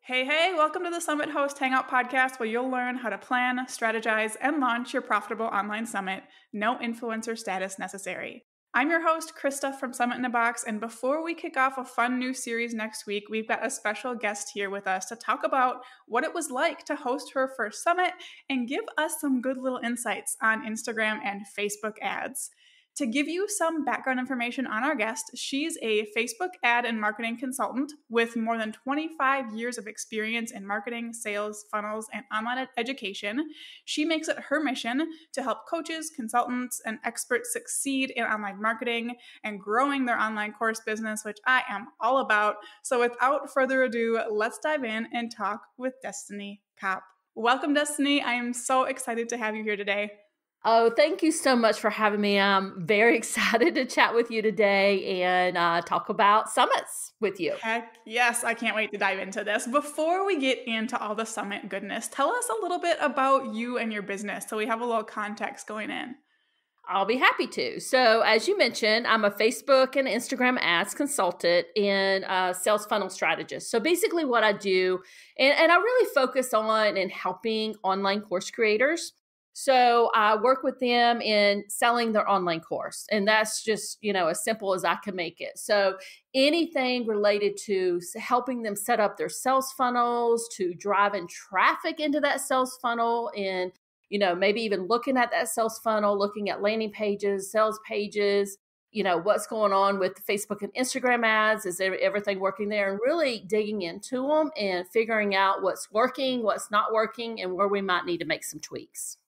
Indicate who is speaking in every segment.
Speaker 1: Hey, hey, welcome to the Summit Host Hangout podcast where you'll learn how to plan, strategize, and launch your profitable online summit. No influencer status necessary. I'm your host, Krista from Summit in a Box, and before we kick off a fun new series next week, we've got a special guest here with us to talk about what it was like to host her first summit and give us some good little insights on Instagram and Facebook ads. To give you some background information on our guest, she's a Facebook ad and marketing consultant with more than 25 years of experience in marketing, sales, funnels, and online education. She makes it her mission to help coaches, consultants, and experts succeed in online marketing and growing their online course business, which I am all about. So without further ado, let's dive in and talk with Destini Copp. Welcome, Destini. I am so excited to have you here today.
Speaker 2: Oh, thank you so much for having me. I'm very excited to chat with you today and talk about summits with you.
Speaker 1: Heck yes, I can't wait to dive into this. Before we get into all the summit goodness, tell us a little bit about you and your business so we have a little context going in.
Speaker 2: I'll be happy to. So as you mentioned, I'm a Facebook and Instagram ads consultant and sales funnel strategist. So basically what I do, and I really focus on and helping online course creators. So I work with them in selling their online course. And that's just, as simple as I can make it. So anything related to helping them set up their sales funnels, to driving traffic into that sales funnel, and, maybe even looking at that sales funnel, looking at landing pages, sales pages, what's going on with Facebook and Instagram ads, is everything working there, and really digging into them and figuring out what's working, what's not working, and where we might need to make some tweaks.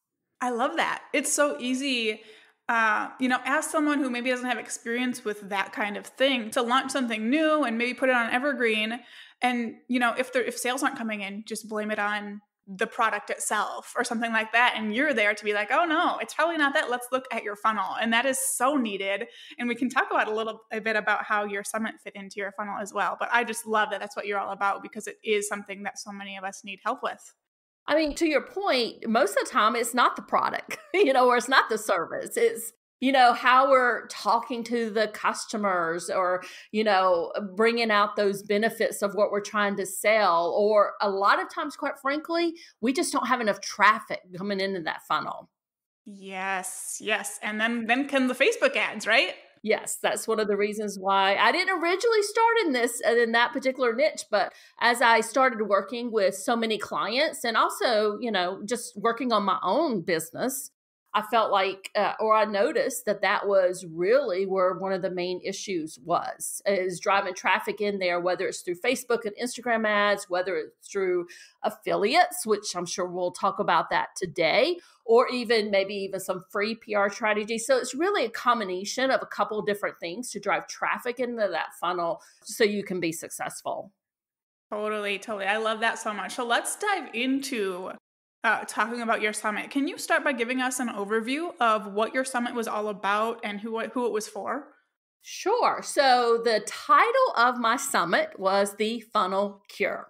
Speaker 1: I love that. It's so easy, as someone who maybe doesn't have experience with that kind of thing, to launch something new and maybe put it on evergreen. And, if sales aren't coming in, just blame it on the product itself or something like that. And you're there to be like, oh no, it's probably not that. Let's look at your funnel. And that is so needed. And we can talk about a bit about how your summit fit into your funnel as well. But I just love that that's what you're all about, because it is something that so many of us need help with.
Speaker 2: I mean, to your point, most of the time it's not the product, or it's not the service. It's, how we're talking to the customers, or, bringing out those benefits of what we're trying to sell. Or a lot of times, quite frankly, we just don't have enough traffic coming into that funnel.
Speaker 1: Yes. And then come the Facebook ads, right?
Speaker 2: Yes, that's one of the reasons why I didn't originally start in that particular niche. But as I started working with so many clients, and also, just working on my own business, I felt like, or I noticed that was really where one of the main issues is driving traffic in there, whether it's through Facebook and Instagram ads, whether it's through affiliates, which I'm sure we'll talk about that today, or maybe even some free PR strategies. So it's really a combination of a couple of different things to drive traffic into that funnel so you can be successful.
Speaker 1: Totally. I love that so much. So let's dive into talking about your summit. Can you start by giving us an overview of what your summit was all about and who it was for?
Speaker 2: Sure. So the title of my summit was The Funnel Cure.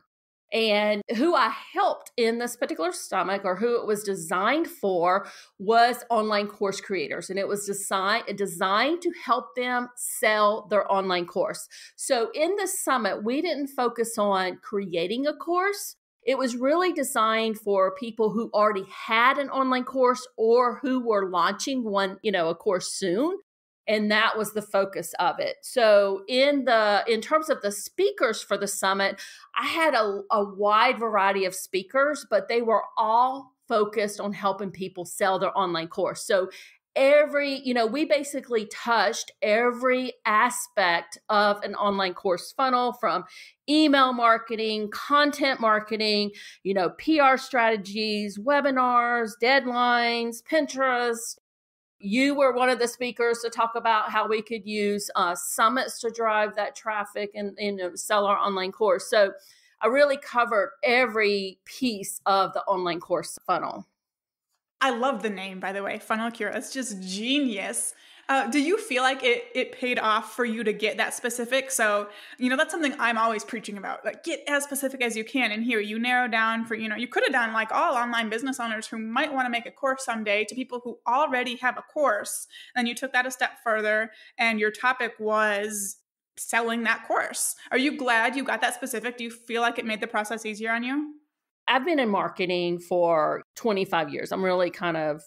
Speaker 2: And who I helped in this particular summit, or who it was designed for, was online course creators. And it was designed to help them sell their online course. So in the summit, we didn't focus on creating a course. It was really designed for people who already had an online course, or who were launching one, a course soon. And that was the focus of it. So in terms of the speakers for the summit, I had a wide variety of speakers, but they were all focused on helping people sell their online course. So we basically touched every aspect of an online course funnel, from email marketing, content marketing, PR strategies, webinars, deadlines, Pinterest. You were one of the speakers to talk about how we could use summits to drive that traffic and sell our online course. So I really covered every piece of the online course funnel.
Speaker 1: I love the name, by the way, Funnel Cure. It's just genius. Do you feel like it paid off for you to get that specific? So, that's something I'm always preaching about. Like, get as specific as you can. And here you narrow down for, you could have done like all online business owners who might want to make a course someday, to people who already have a course. And you took that a step further, and your topic was selling that course. Are you glad you got that specific? Do you feel like it made the process easier on you?
Speaker 2: I've been in marketing for 25 years. I'm really kind of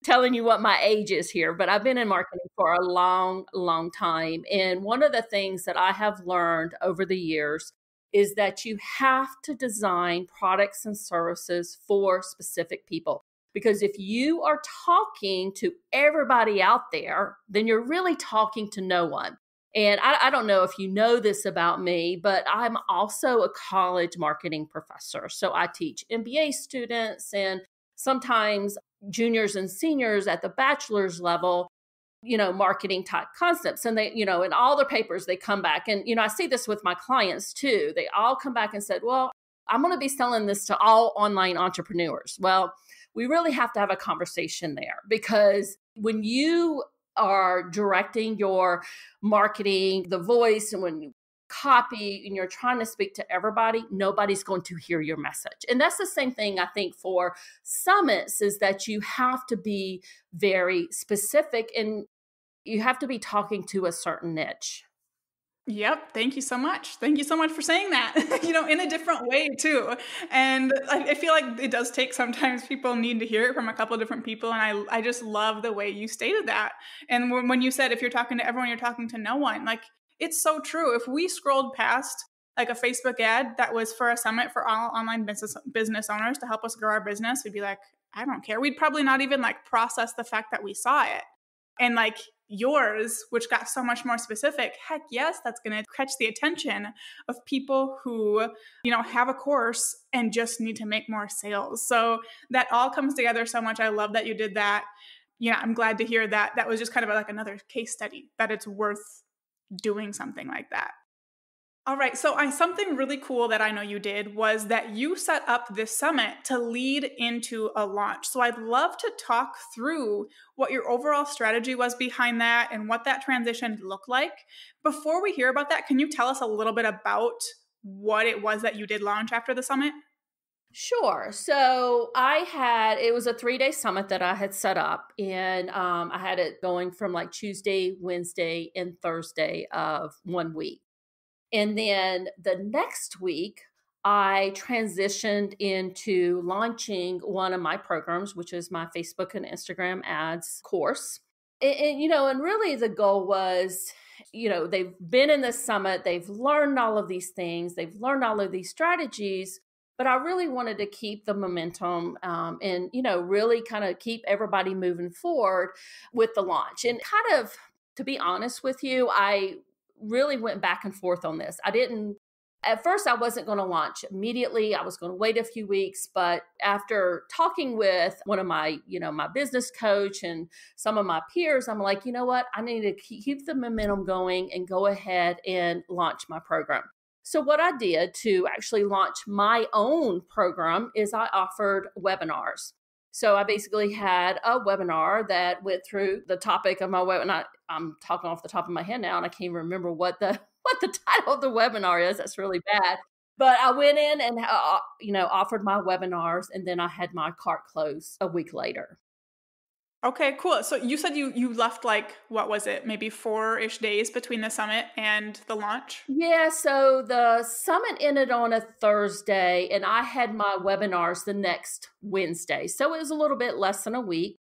Speaker 2: telling you what my age is here, but I've been in marketing for a long, long time. And one of the things that I have learned over the years is that you have to design products and services for specific people. Because if you are talking to everybody out there, then you're really talking to no one. And I don't know if you know this about me, but I'm also a college marketing professor. So I teach MBA students and sometimes juniors and seniors at the bachelor's level, marketing type concepts. And they, in all their papers, they come back. And, I see this with my clients too. They all come back and said, well, I'm going to be selling this to all online entrepreneurs. Well, we really have to have a conversation there, because when you are directing your marketing, the voice, and when you copy and you're trying to speak to everybody, nobody's going to hear your message. And that's the same thing I think for summits, is that you have to be very specific and you have to be talking to a certain niche.
Speaker 1: Yep. Thank you so much. Thank you so much for saying that, in a different way too. And I feel like it does take, sometimes people need to hear it from a couple of different people. And I just love the way you stated that. And when you said, if you're talking to everyone, you're talking to no one, like, it's so true. If we scrolled past like a Facebook ad that was for a summit for all online business owners to help us grow our business, we'd be like, I don't care. We'd probably not even like process the fact that we saw it. And like yours, which got so much more specific, heck yes, that's going to catch the attention of people who, have a course and just need to make more sales. So that all comes together so much. I love that you did that. Yeah, I'm glad to hear that. That was just kind of like another case study, that it's worth doing something like that. All right, so something really cool that I know you did was that you set up this summit to lead into a launch. So I'd love to talk through what your overall strategy was behind that and what that transition looked like. Before we hear about that, can you tell us a little bit about what it was that you did launch after the summit?
Speaker 2: Sure. So it was a 3-day summit that I had set up, and I had it going from like Tuesday, Wednesday, and Thursday of one week. And then the next week, I transitioned into launching one of my programs, which is my Facebook and Instagram ads course. And really the goal was, they've been in this summit, they've learned all of these things, they've learned all of these strategies, but I really wanted to keep the momentum and, really kind of keep everybody moving forward with the launch. And kind of, to be honest with you, I really went back and forth on this. At first I wasn't going to launch immediately. I was going to wait a few weeks, but after talking with one of my, my business coach and some of my peers, I'm like, you know what? I need to keep the momentum going and go ahead and launch my program. So what I did to actually launch my own program is I offered webinars. So I basically had a webinar that went through the topic of my webinar. I'm talking off the top of my head now, and I can't remember what the title of the webinar is. That's really bad. But I went in and offered my webinars, and then I had my cart closed a week later.
Speaker 1: Okay, cool. So you said you left like, what was it, maybe 4-ish days between the summit and the launch?
Speaker 2: Yeah, so the summit ended on a Thursday, and I had my webinars the next Wednesday. So it was a little bit less than a week.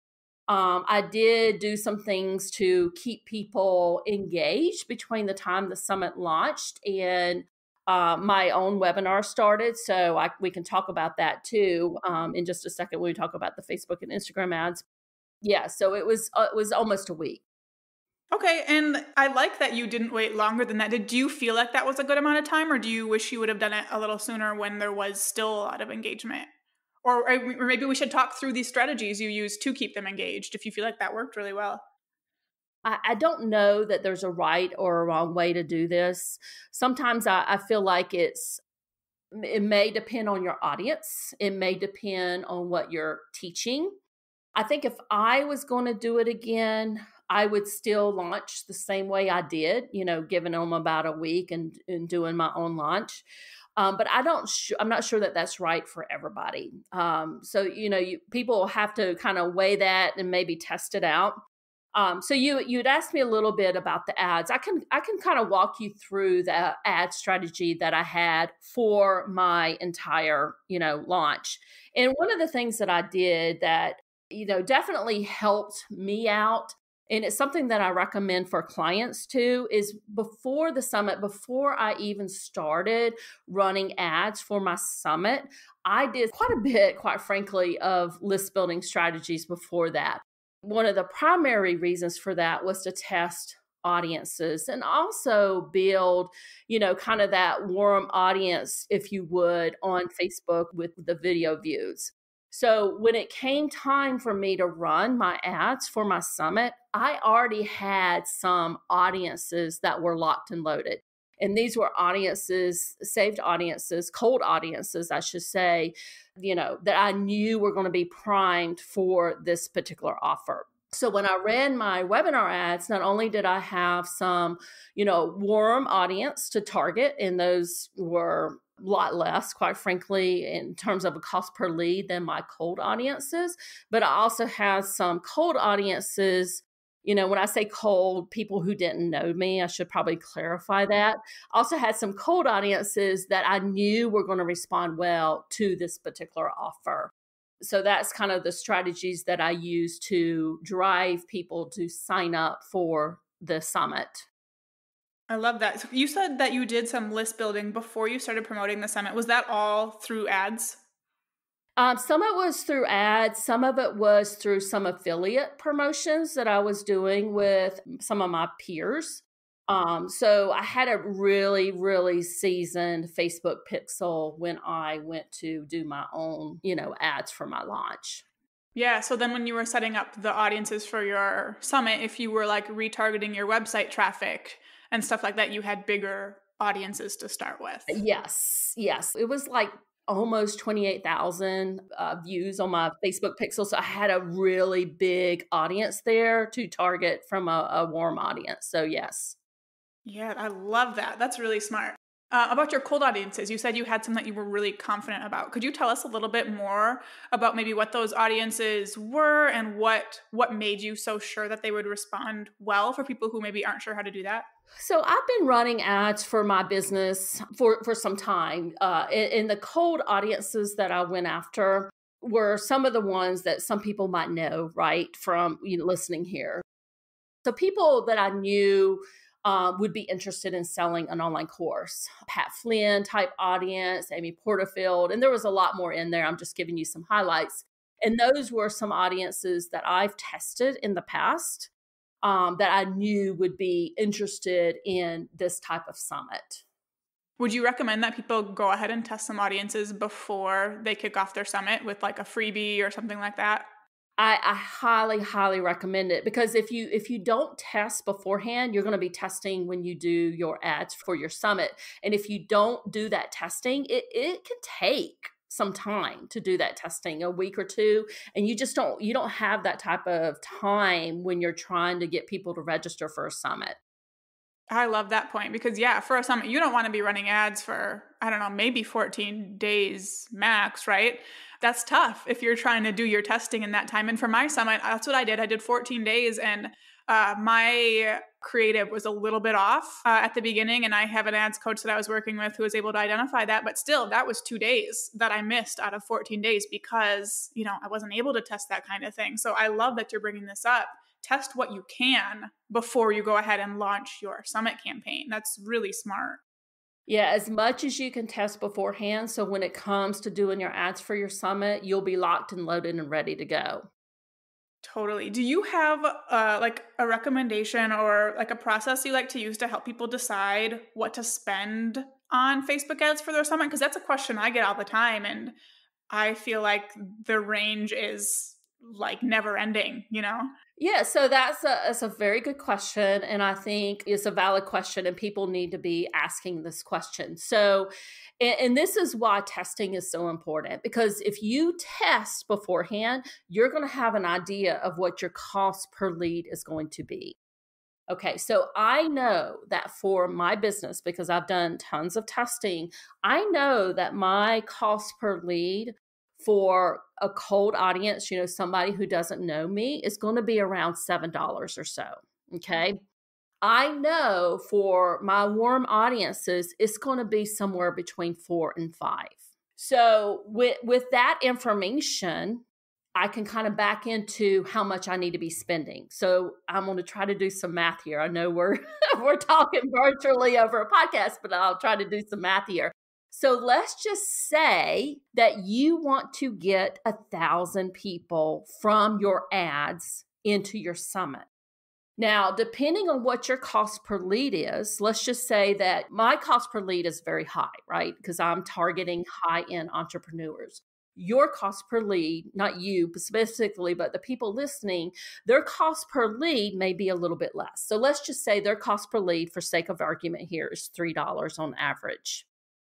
Speaker 2: I did do some things to keep people engaged between the time the summit launched and my own webinar started. So we can talk about that too in just a second when we talk about the Facebook and Instagram ads. Yeah, so it was almost a week.
Speaker 1: Okay, and I like that you didn't wait longer than that. Did you feel like that was a good amount of time, or do you wish you would have done it a little sooner when there was still a lot of engagement? Or maybe we should talk through these strategies you use to keep them engaged, if you feel like that worked really well.
Speaker 2: I don't know that there's a right or a wrong way to do this. Sometimes I feel like it may depend on your audience. It may depend on what you're teaching. I think if I was going to do it again, I would still launch the same way I did, giving them about a week and doing my own launch. But I'm not sure that that's right for everybody. So, people have to kind of weigh that and maybe test it out. So you'd asked me a little bit about the ads. I can kind of walk you through the ad strategy that I had for my entire, launch. And one of the things that I did that, definitely helped me out, and it's something that I recommend for clients too, is before the summit, before I even started running ads for my summit, I did quite a bit, quite frankly, of list building strategies before that. One of the primary reasons for that was to test audiences and also build, kind of that warm audience, if you would, on Facebook with the video views. So when it came time for me to run my ads for my summit, I already had some audiences that were locked and loaded. And these were audiences, saved audiences, cold audiences, I should say, that I knew were going to be primed for this particular offer. So when I ran my webinar ads, not only did I have some, warm audience to target, and those were a lot less, quite frankly, in terms of a cost per lead than my cold audiences, but I also had some cold audiences. When I say cold, people who didn't know me, I should probably clarify that. I also had some cold audiences that I knew were going to respond well to this particular offer. So that's kind of the strategies that I use to drive people to sign up for the summit.
Speaker 1: I love that. So you said that you did some list building before you started promoting the summit. Was that all through ads?
Speaker 2: Some of it was through ads. Some of it was through some affiliate promotions that I was doing with some of my peers. So I had a really, really seasoned Facebook pixel when I went to do my own, ads for my launch.
Speaker 1: Yeah. So then when you were setting up the audiences for your summit, if you were like retargeting your website traffic and stuff like that, you had bigger audiences to start with.
Speaker 2: Yes. It was like almost 28,000 views on my Facebook pixel. So I had a really big audience there to target from a warm audience. So yes.
Speaker 1: Yeah, I love that. That's really smart. About your cold audiences, you said you had some that you were really confident about. Could you tell us a little bit more about maybe what those audiences were and what made you so sure that they would respond well for people who maybe aren't sure how to do that?
Speaker 2: So I've been running ads for my business for some time. And the cold audiences that I went after were some of the ones that some people might know, right, from listening here. So people that I knew would be interested in selling an online course. Pat Flynn type audience, Amy Porterfield, and there was a lot more in there. I'm just giving you some highlights. And those were some audiences that I've tested in the past that I knew would be interested in this type of summit.
Speaker 1: Would you recommend that people go ahead and test some audiences before they kick off their summit with like a freebie or something like that?
Speaker 2: I highly, highly recommend it, because if you don't test beforehand, you're going to be testing when you do your ads for your summit. And if you don't do that testing, it can take some time to do that testing, a week or two. And you don't have that type of time when you're trying to get people to register for a summit.
Speaker 1: I love that point because, yeah, for a summit, you don't want to be running ads for, I don't know, maybe 14 days max, right? That's tough if you're trying to do your testing in that time. And for my summit, that's what I did. I did 14 days and my creative was a little bit off at the beginning. And I have an ads coach that I was working with who was able to identify that. But still, that was 2 days that I missed out of 14 days because, I wasn't able to test that kind of thing. So I love that you're bringing this up. Test what you can before you go ahead and launch your summit campaign. That's really smart.
Speaker 2: Yeah, as much as you can test beforehand. So when it comes to doing your ads for your summit, you'll be locked and loaded and ready to go.
Speaker 1: Totally. Do you have like a recommendation or like a process you like to use to help people decide what to spend on Facebook ads for their summit? Because that's a question I get all the time. And I feel like the range is like never ending,
Speaker 2: Yeah, so that's a very good question. And I think it's a valid question and people need to be asking this question. So, and this is why testing is so important, because if you test beforehand, you're going to have an idea of what your cost per lead is going to be. Okay, so I know that for my business, because I've done tons of testing, I know that my cost per lead for a cold audience, somebody who doesn't know me, is going to be around $7 or so. Okay. I know for my warm audiences, it's going to be somewhere between 4 and 5. So with that information, I can kind of back into how much I need to be spending. So I'm going to try to do some math here. I know we're we're talking virtually over a podcast, but I'll try to do some math here. So let's just say that you want to get 1,000 people from your ads into your summit. Now, depending on what your cost per lead is, let's just say that my cost per lead is very high, right? Because I'm targeting high-end entrepreneurs. Your cost per lead, not you specifically, but the people listening, their cost per lead may be a little bit less. So let's just say their cost per lead, for sake of argument here, is $3 on average.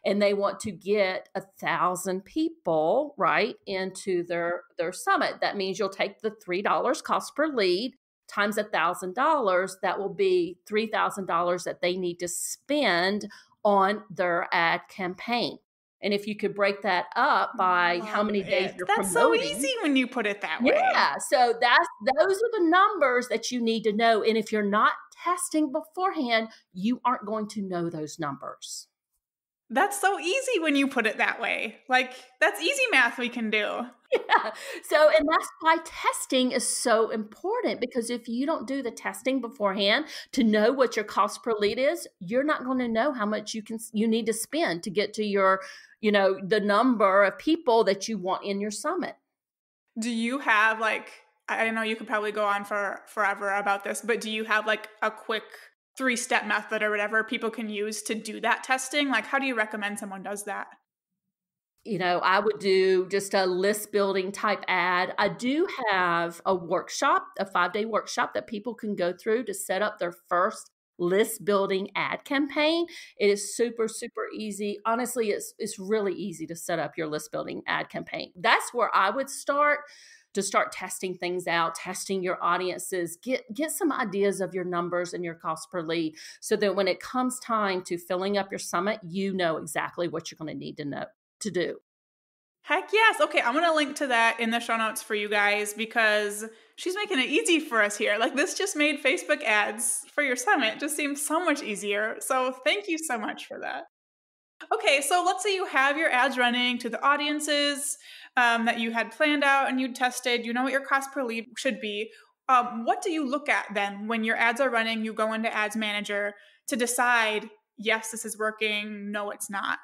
Speaker 2: And they want to get 1,000 people, right, into their summit. That means you'll take the $3 cost per lead times $1,000, that will be $3,000 that they need to spend on their ad campaign. And if you could break that up by how many days you're
Speaker 1: That's
Speaker 2: promoting.
Speaker 1: so easy when you put it that way.
Speaker 2: Yeah. So those are the numbers that you need to know. And if you're not testing beforehand, you aren't going to know those numbers.
Speaker 1: That's so easy when you put it that way. Like, that's easy math we can do.
Speaker 2: Yeah. So, and that's why testing is so important, because if you don't do the testing beforehand to know what your cost per lead is, you're not going to know how much you need to spend to get to your, the number of people that you want in your summit.
Speaker 1: Do you have I know you could probably go on for forever about this, but do you have a quick 3-step method or whatever people can use to do that testing? Like, how do you recommend someone does that?
Speaker 2: I would do just a list building type ad. I do have a workshop, a 5-day workshop that people can go through to set up their first list building ad campaign. It is super, super easy. Honestly, it's really easy to set up your list building ad campaign. That's where I would start to start testing things out, testing your audiences, get some ideas of your numbers and your cost per lead, so that when it comes time to filling up your summit, you know exactly what you're going to need to do.
Speaker 1: Heck yes. Okay, I'm going to link to that in the show notes for you guys, because she's making it easy for us here. Like, this just made Facebook ads for your summit just seem so much easier. So thank you so much for that. Okay, so let's say you have your ads running to the audiences that you had planned out and you tested. You know what your cost per lead should be. What do you look at then when your ads are running? You go into Ads Manager to decide, yes, this is working, no, it's not.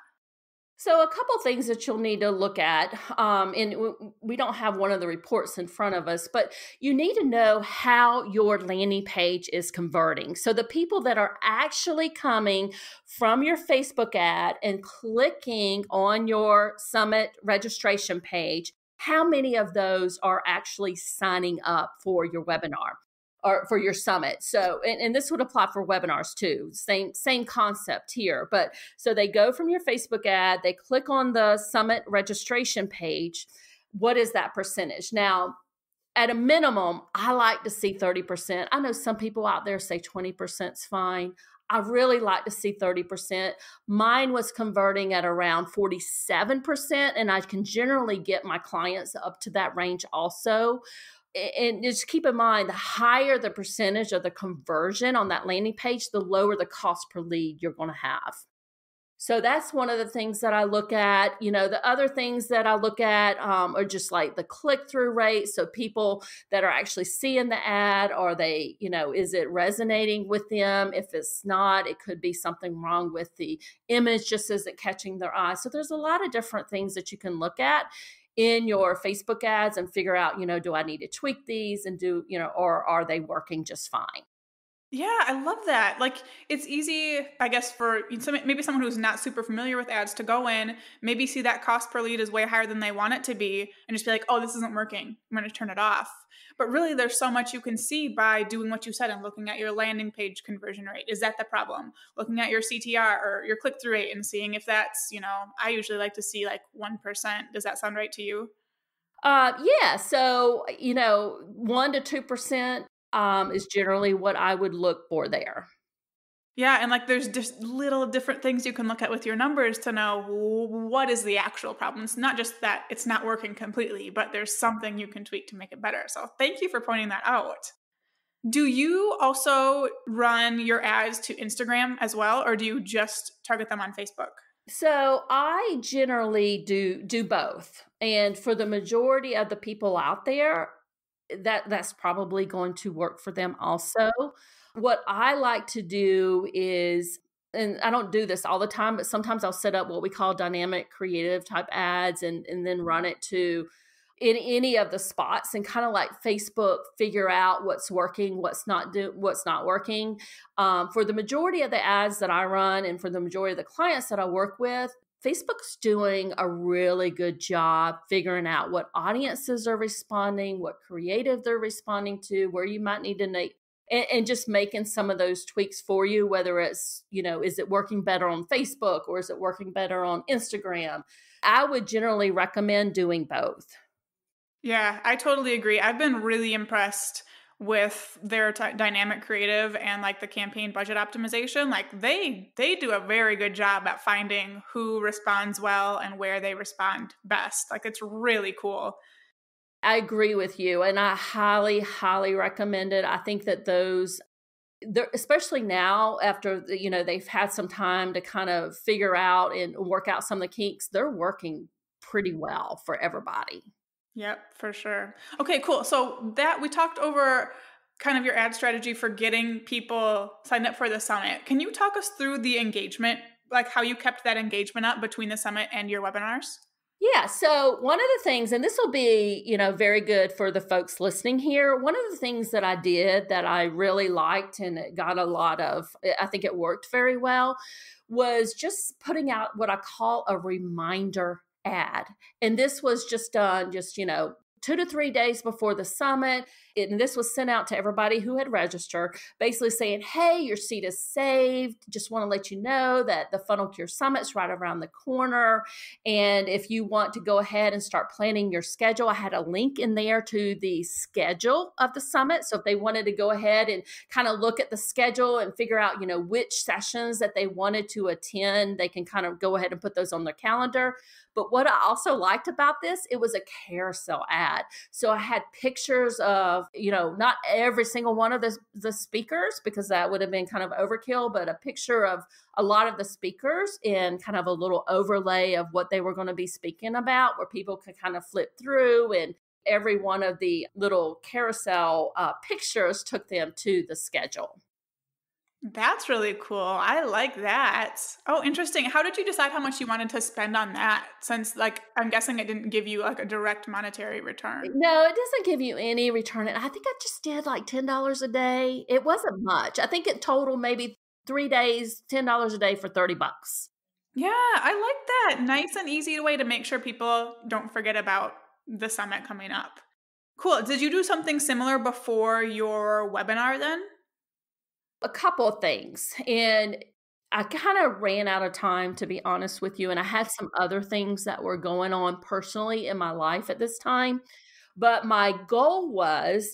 Speaker 2: So a couple things that you'll need to look at, and we don't have one of the reports in front of us, but you need to know how your landing page is converting. So the people that are actually coming from your Facebook ad and clicking on your summit registration page, how many of those are actually signing up for your webinar or for your summit? So, and this would apply for webinars too. Same concept here. But so they go from your Facebook ad, they click on the summit registration page. What is that percentage? Now, at a minimum, I like to see 30%. I know some people out there say 20% is fine. I really like to see 30%. Mine was converting at around 47%, and I can generally get my clients up to that range also. And just keep in mind, the higher the percentage of the conversion on that landing page, the lower the cost per lead you're going to have. So that's one of the things that I look at. The other things that I look at are just like the click-through rate. So people that are actually seeing the ad, are they, is it resonating with them? If it's not, it could be something wrong with the image, just isn't catching their eye. So there's a lot of different things that you can look at in your Facebook ads and figure out, do I need to tweak these and do, or are they working just fine?
Speaker 1: Yeah, I love that. Like, it's easy, I guess, for maybe someone who's not super familiar with ads to go in, maybe see that cost per lead is way higher than they want it to be, and just be like, oh, this isn't working, I'm going to turn it off. But really, there's so much you can see by doing what you said and looking at your landing page conversion rate. Is that the problem? Looking at your CTR or your click-through rate and seeing if that's, I usually like to see like 1%. Does that sound right to you?
Speaker 2: Yeah. So, 1 to 2% is generally what I would look for there.
Speaker 1: Yeah, and like there's just little different things you can look at with your numbers to know what is the actual problem. It's not just that it's not working completely, but there's something you can tweak to make it better. So thank you for pointing that out. Do you also run your ads to Instagram as well, or do you just target them on Facebook?
Speaker 2: So I generally do both. And for the majority of the people out there, that's probably going to work for them also. What I like to do is, and I don't do this all the time, but sometimes I'll set up what we call dynamic creative type ads and then run it to in any of the spots and kind of like Facebook figure out what's working, what's not working. For the majority of the ads that I run and for the majority of the clients that I work with, Facebook's doing a really good job figuring out what audiences are responding, what creative they're responding to, where you might need to make, and just making some of those tweaks for you, whether it's, is it working better on Facebook or is it working better on Instagram? I would generally recommend doing both.
Speaker 1: Yeah, I totally agree. I've been really impressed with their dynamic creative and like the campaign budget optimization. Like they do a very good job at finding who responds well and where they respond best. Like it's really cool.
Speaker 2: I agree with you, and I highly, highly recommend it. I think that especially now after they've had some time to kind of figure out and work out some of the kinks, they're working pretty well for everybody.
Speaker 1: Yep, for sure. Okay, cool. So that we talked over kind of your ad strategy for getting people signed up for the summit. Can you talk us through the engagement, like how you kept that engagement up between the summit and your webinars?
Speaker 2: Yeah. So one of the things, and this will be, very good for the folks listening here. One of the things that I did that I really liked and it got I think it worked very well, was just putting out what I call a reminder ad. And this was just done 2 to 3 days before the summit. And this was sent out to everybody who had registered, basically saying, hey, your seat is saved. Just want to let you know that the Funnel Cure Summit's right around the corner. And if you want to go ahead and start planning your schedule, I had a link in there to the schedule of the summit. So if they wanted to go ahead and kind of look at the schedule and figure out, which sessions that they wanted to attend, they can kind of go ahead and put those on their calendar. But what I also liked about this, it was a carousel ad. So I had pictures of, not every single one of the speakers, because that would have been kind of overkill, but a picture of a lot of the speakers and kind of a little overlay of what they were going to be speaking about, where people could kind of flip through, and every one of the little carousel pictures took them to the schedule.
Speaker 1: That's really cool. I like that. Oh, interesting. How did you decide how much you wanted to spend on that? Since, like, I'm guessing it didn't give you like a direct monetary return.
Speaker 2: No, it doesn't give you any return. And I think I just did like $10 a day. It wasn't much. I think it total maybe 3 days, $10 a day for $30.
Speaker 1: Yeah, I like that. Nice and easy way to make sure people don't forget about the summit coming up. Cool. Did you do something similar before your webinar then?
Speaker 2: A couple of things. And I kind of ran out of time, to be honest with you. And I had some other things that were going on personally in my life at this time. But my goal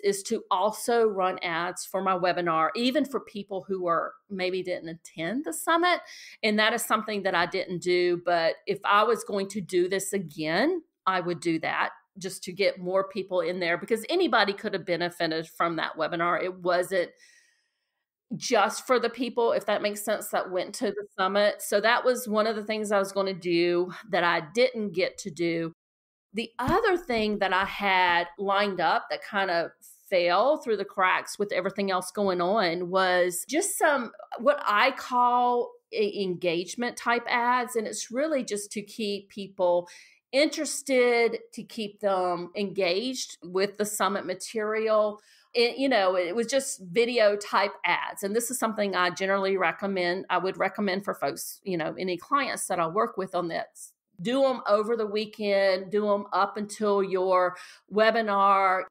Speaker 2: is to also run ads for my webinar, even for people who maybe didn't attend the summit. And that is something that I didn't do. But if I was going to do this again, I would do that, just to get more people in there, because anybody could have benefited from that webinar. It wasn't just for the people, if that makes sense, that went to the summit. So that was one of the things I was going to do that I didn't get to do. The other thing that I had lined up that kind of fell through the cracks with everything else going on was just some, what I call engagement type ads. And it's really just to keep people interested, to keep them engaged with the summit material. It was just video type ads. And this is something I generally recommend. I would recommend for folks, any clients that I work with on this. Do them over the weekend, do them up until your webinar.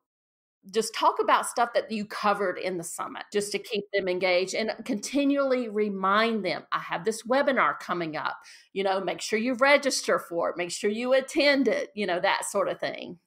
Speaker 2: Just talk about stuff that you covered in the summit, just to keep them engaged, and continually remind them, I have this webinar coming up, make sure you register for it, make sure you attend it, that sort of thing.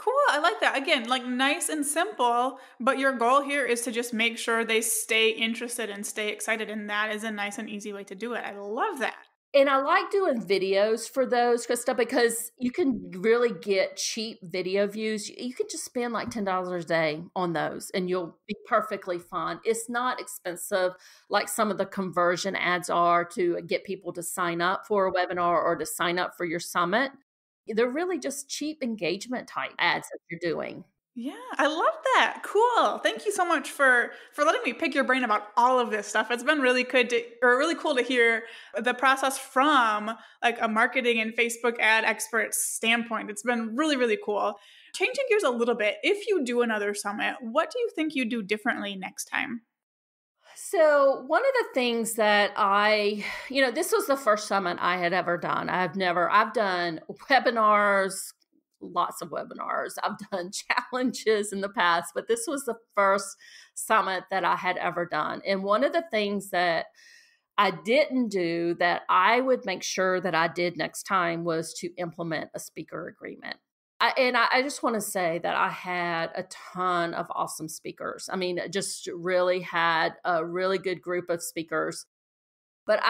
Speaker 1: Cool. I like that. Again, like nice and simple, but your goal here is to just make sure they stay interested and stay excited. And that is a nice and easy way to do it. I love that.
Speaker 2: And I like doing videos for those, Krista, because you can really get cheap video views. You could just spend like $10 a day on those and you'll be perfectly fine. It's not expensive like some of the conversion ads are to get people to sign up for a webinar or to sign up for your summit. They're really just cheap engagement type ads that you're doing.
Speaker 1: Yeah, I love that. Cool. Thank you so much for letting me pick your brain about all of this stuff. It's been really good to, or really cool to hear the process from like a marketing and Facebook ad expert's standpoint. It's been really, really cool. Changing gears a little bit, if you do another summit, what do you think you do differently next time?
Speaker 2: So one of the things that this was the first summit I had ever done. I've done webinars, lots of webinars. I've done challenges in the past, but this was the first summit that I had ever done. And one of the things that I didn't do that I would make sure that I did next time was to implement a speaker agreement. I just want to say that I had a ton of awesome speakers. I mean, just really had a really good group of speakers. But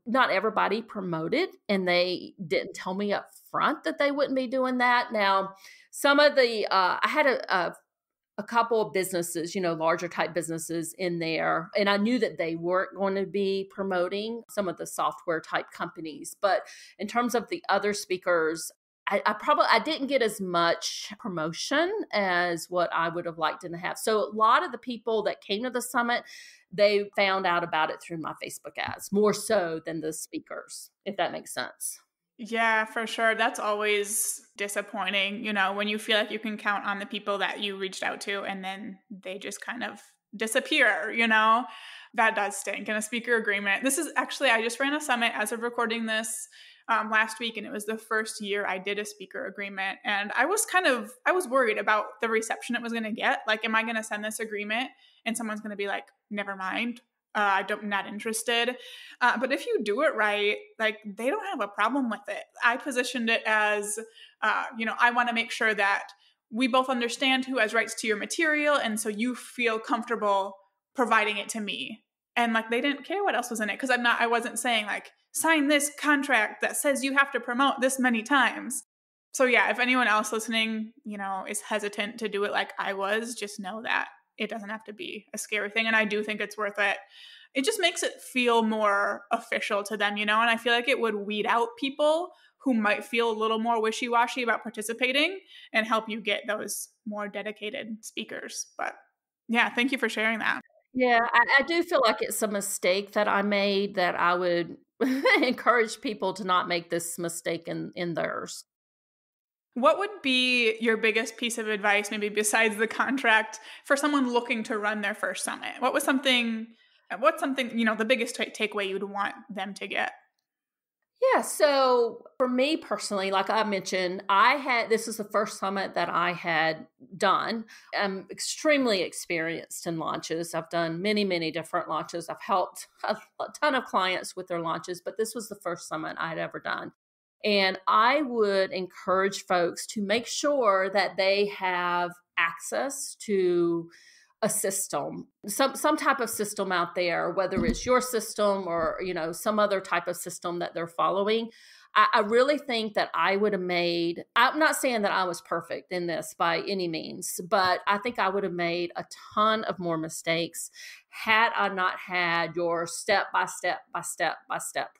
Speaker 2: not everybody promoted, and they didn't tell me up front that they wouldn't be doing that. Now, some of the I had a couple of businesses, larger type businesses in there, and I knew that they weren't going to be promoting some of the software type companies. But in terms of the other speakers, I didn't get as much promotion as what I would have liked to have. So a lot of the people that came to the summit, they found out about it through my Facebook ads, more so than the speakers, if that makes sense.
Speaker 1: Yeah, for sure. That's always disappointing, when you feel like you can count on the people that you reached out to and then they just kind of disappear, That does stink. And a speaker agreement. This is actually, I just ran a summit as of recording this last week, and it was the first year I did a speaker agreement. And I was worried about the reception it was going to get. Like, am I going to send this agreement and someone's going to be like, never mind. I'm not interested. But if you do it right, like they don't have a problem with it. I positioned it as, I want to make sure that we both understand who has rights to your material. And so you feel comfortable providing it to me. And like, they didn't care what else was in it. Cause I wasn't saying like, sign this contract that says you have to promote this many times. So yeah, if anyone else listening, is hesitant to do it like I was, just know that it doesn't have to be a scary thing. And I do think it's worth it. It just makes it feel more official to them, and I feel like it would weed out people who might feel a little more wishy-washy about participating and help you get those more dedicated speakers. But yeah, thank you for sharing that.
Speaker 2: Yeah, I do feel like it's a mistake that I made that I would encourage people to not make this mistake in theirs.
Speaker 1: What would be your biggest piece of advice, maybe besides the contract, for someone looking to run their first summit? What's something, the biggest takeaway you'd want them to get?
Speaker 2: Yeah, so for me personally, like I mentioned, this is the first summit that I had done. I'm extremely experienced in launches. I've done many, many different launches. I've helped a ton of clients with their launches, but this was the first summit I had ever done. And I would encourage folks to make sure that they have access to a system, some type of system out there, whether it's your system or, some other type of system that they're following. I really think that I would have I'm not saying that I was perfect in this by any means, but I think I would have made a ton of more mistakes had I not had your step-by-step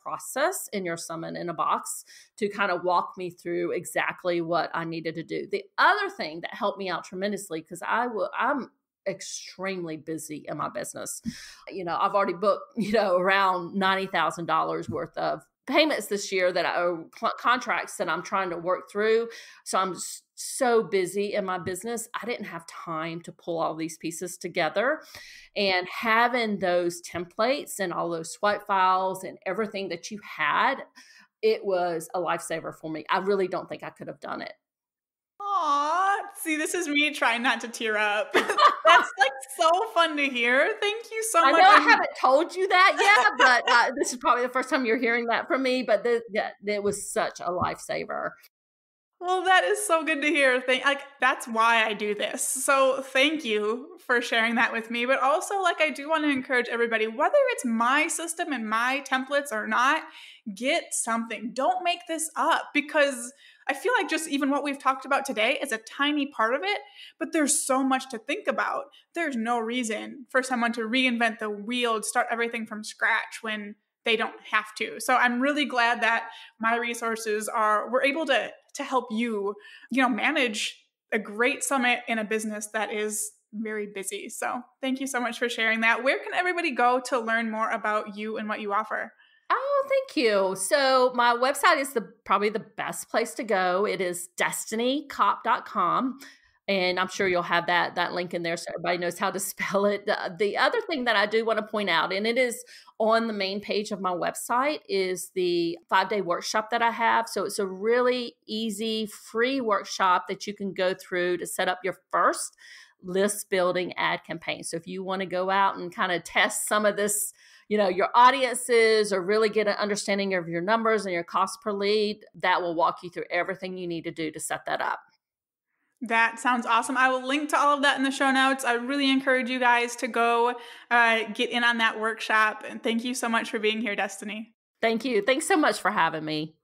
Speaker 2: process in your summit in a box to kind of walk me through exactly what I needed to do. The other thing that helped me out tremendously, because I'm extremely busy in my business. I've already booked, around $90,000 worth of payments this year that are contracts that I'm trying to work through. So I'm just so busy in my business. I didn't have time to pull all these pieces together, and having those templates and all those swipe files and everything that you had, it was a lifesaver for me. I really don't think I could have done it.
Speaker 1: Aw, see, this is me trying not to tear up. That's like so fun to hear. Thank you so much.
Speaker 2: I know I haven't told you that yet, but this is probably the first time you're hearing that from me. But it was such a lifesaver.
Speaker 1: Well, that is so good to hear. That's why I do this. So thank you for sharing that with me. But also, I do want to encourage everybody, whether it's my system and my templates or not, get something. Don't make this up, because I feel like just even what we've talked about today is a tiny part of it, but there's so much to think about. There's no reason for someone to reinvent the wheel, start everything from scratch when they don't have to. So I'm really glad that my resources were able to help you, manage a great summit in a business that is very busy. So thank you so much for sharing that. Where can everybody go to learn more about you and what you offer?
Speaker 2: Oh, thank you. So my website is probably the best place to go. It is destinycopp.com. And I'm sure you'll have that link in there so everybody knows how to spell it. The other thing that I do want to point out, and it is on the main page of my website, is the 5-day workshop that I have. So it's a really easy, free workshop that you can go through to set up your first list building ad campaign. So if you want to go out and kind of test some of this, your audiences, or really get an understanding of your numbers and your cost per lead, that will walk you through everything you need to do to set that up.
Speaker 1: That sounds awesome. I will link to all of that in the show notes. I really encourage you guys to go get in on that workshop. And thank you so much for being here, Destini.
Speaker 2: Thank you. Thanks so much for having me.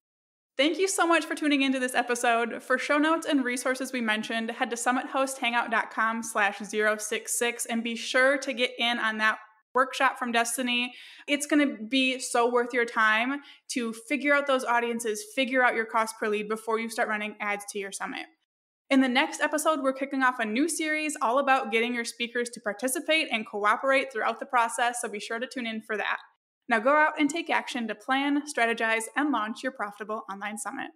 Speaker 1: Thank you so much for tuning into this episode. For show notes and resources we mentioned, head to summitHostHangout.com/066 and be sure to get in on that workshop from Destini. It's going to be so worth your time to figure out those audiences, figure out your cost per lead before you start running ads to your summit. In the next episode, we're kicking off a new series all about getting your speakers to participate and cooperate throughout the process, so be sure to tune in for that. Now go out and take action to plan, strategize, and launch your profitable online summit.